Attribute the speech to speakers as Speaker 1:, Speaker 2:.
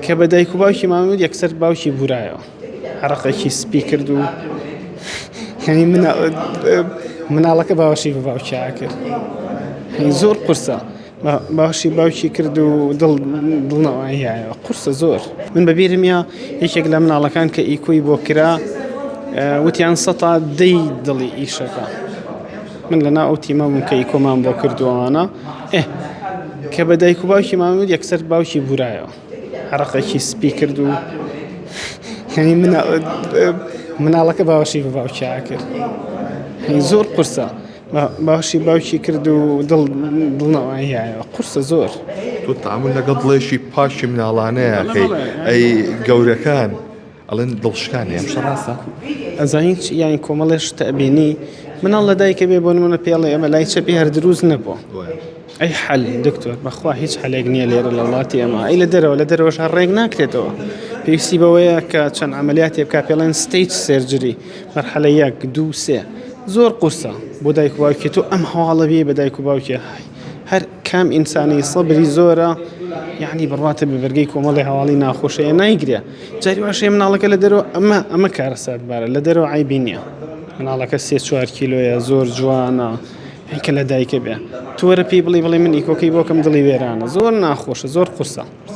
Speaker 1: کە بە دایک و باوکی مامەد یەکسەر باوکی بورایەوە عەرەقێکی سپی کرد و هەنی مناڵەکە باوەشی بە باوکییا کرد زۆر قورسە باشی باوکی کرد و دڵنەوەیایەوە قورسە زۆر من بەبیرمە یەکێک لە مناڵەکان کە ئیکۆی بۆ کرا وتیان سەتا دەی دڵی ئیشەکە من لەنا ئەو تیمە بووم کە ئیکۆمان بۆ کردووانە کە بە دایک و باوکی مامەد یەکسەر باوکی بورایەوە عەرەقێکی سپی کرد و هەنی مناڵەکە باوەشی بە باوکییا کرد زۆر قورسە باشی باوکی کرد و دڵنەوەیایەوە قورسە زۆر
Speaker 2: تۆ تەعامل لەگەڵ دڵێکی پاشی مناڵانەیە ئەی گەورەکان ئەڵێن دڵشکانی ئەم ڕاستە
Speaker 1: ئەزانین یانی کۆمەڵێش تەبینی مناڵ لە دایکە بێ بۆ نمونە پێڵێ ئەمە لای چەپی هەر دروست نەبووە ئەی حەل دکتۆر بەخوا هیچ حەلێک نییە لێرە لە وڵاتی ئەمە ئەی لە دەرەوەش هەر ڕێک ناکرێتەوە پێویستی بەوەیە کە چەند عەمەلیاتی بکا پێڵێن ستەیج سێرجری مەرحەلە 1 2 3 زۆر قورسە بۆ دایک و باوکی تۆ ئەم هەواڵە بێ بە دایک و باوکی هەر کام ئینسانی سەبری زۆرە یعنی بڕواتە بەبەرگەی کۆمەڵی هەواڵی ناخۆشەیە نایگرێ جاری واشەیە مناڵەکە لە دەرەوە ئەمە کارە سادبارە لە دەرەوە عیبی نییە مناڵەکە 3-4 کیلۆیە زۆر جوانە کە لە دایکە بێ تۆ وەرە پێی بڵێ من ئیکۆکەی بۆکەم دڵی وێرانە زۆر ناخۆشە زۆر قورسە